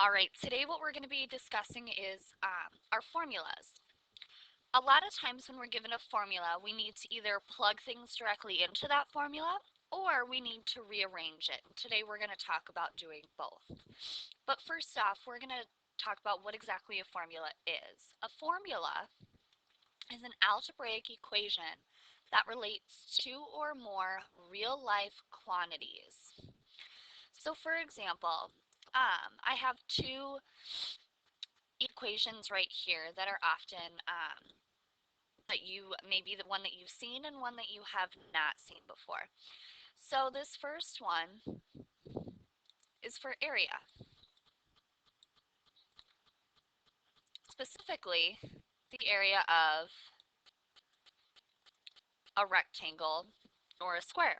All right, today what we're going to be discussing is our formulas. A lot of times when we're given a formula, we need to either plug things directly into that formula or we need to rearrange it. Today we're going to talk about doing both. But first off, we're going to talk about what exactly a formula is. A formula is an algebraic equation that relates two or more real-life quantities. So for example, I have two equations right here that are often that you maybe the one that you've seen and one that you have not seen before. So this first one is for area, specifically the area of a rectangle or a square.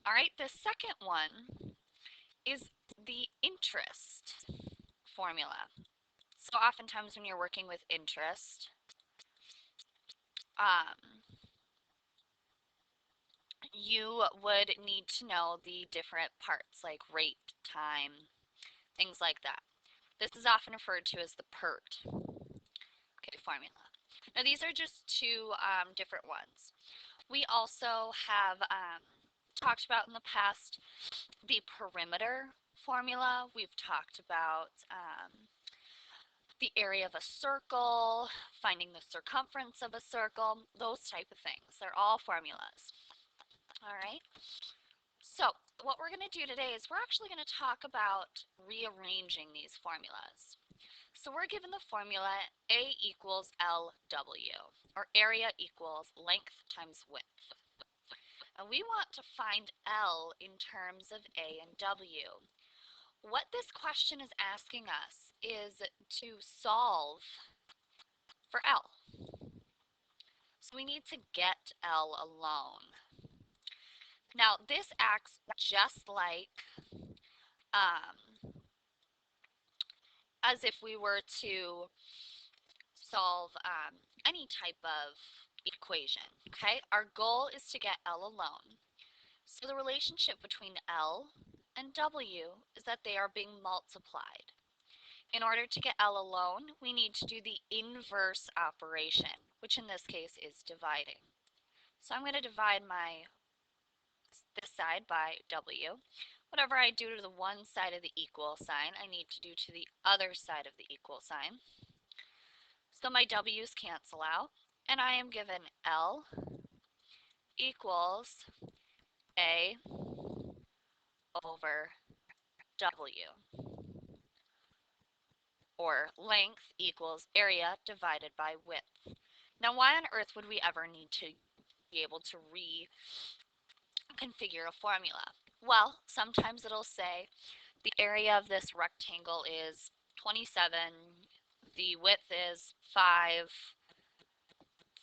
All right, the second one is the interest formula. So oftentimes when you're working with interest, um, you would need to know the different parts like rate, time, things like that. This is often referred to as the PERT, okay, formula. Now these are just two different ones. We also have talked about in the past the perimeter formula. We've talked about the area of a circle, finding the circumference of a circle, those type of things. They're all formulas. All right. So what we're going to do today is we're actually going to talk about rearranging these formulas. So we're given the formula A equals LW, or area equals length times width. And we want to find L in terms of A and W. What this question is asking us is to solve for L. So we need to get L alone. Now this acts just like um, as if we were to solve any type of equation, okay? Our goal is to get L alone. So the relationship between L and W is that they are being multiplied. In order to get L alone, we need to do the inverse operation, which in this case is dividing. So I'm going to divide this side by W. Whatever I do to the one side of the equal sign, I need to do to the other side of the equal sign. So my W's cancel out, and I am given L equals A over W, or length equals area divided by width. Now, why on earth would we ever need to be able to reconfigure a formula? Well, sometimes it'll say the area of this rectangle is 27, the width is 5,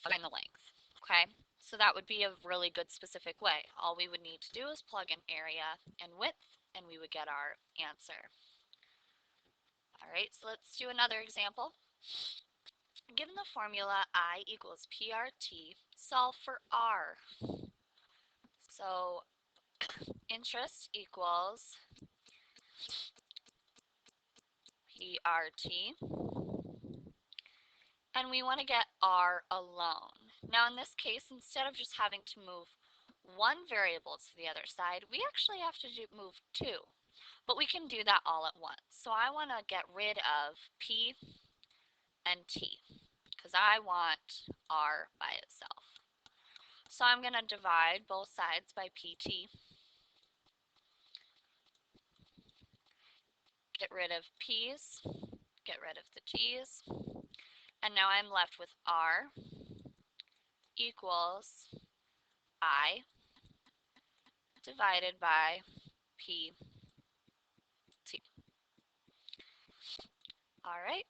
find the length, okay? So that would be a really good specific way. All we would need to do is plug in area and width, and we would get our answer. All right, so let's do another example. Given the formula I equals PRT, solve for R. So interest equals PRT, and we want to get R alone. Now in this case, instead of just having to move one variable to the other side, we actually have to move two. But we can do that all at once. So I want to get rid of P and T because I want R by itself. So I'm going to divide both sides by PT, get rid of P's, get rid of the T's, and now I'm left with R equals I divided by PT. All right,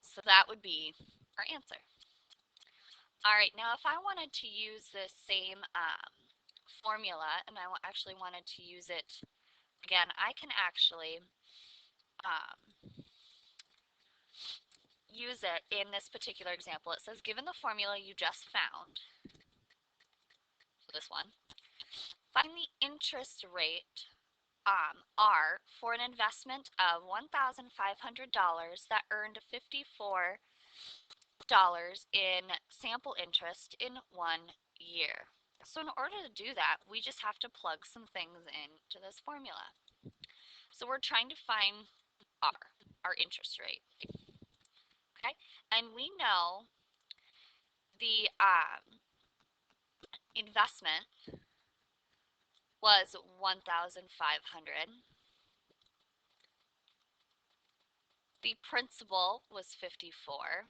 so that would be our answer. All right, now if I wanted to use this same formula and I actually wanted to use it again, I can actually um, use it in this particular example. It says, given the formula you just found, so this one, find the interest rate R for an investment of $1,500 that earned $54 in sample interest in 1 year. So in order to do that, we just have to plug some things into this formula. So we're trying to find R, our interest rate. Okay, and we know the investment was 1,500. The principal was 54,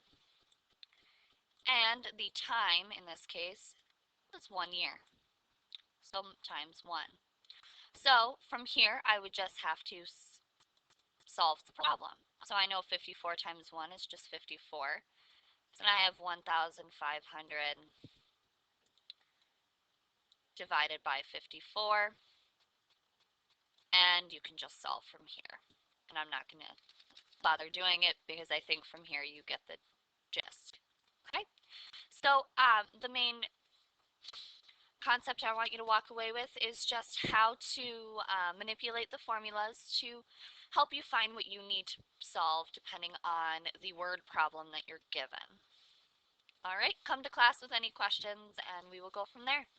and the time in this case was 1 year. So times 1. So from here, I would just have to solve the problem. So I know 54 times 1 is just 54. So I have 1,500 divided by 54, and you can just solve from here. And I'm not going to bother doing it because I think from here you get the gist. Okay, so the main concept I want you to walk away with is just how to manipulate the formulas to help you find what you need to solve depending on the word problem that you're given. All right, come to class with any questions and we will go from there.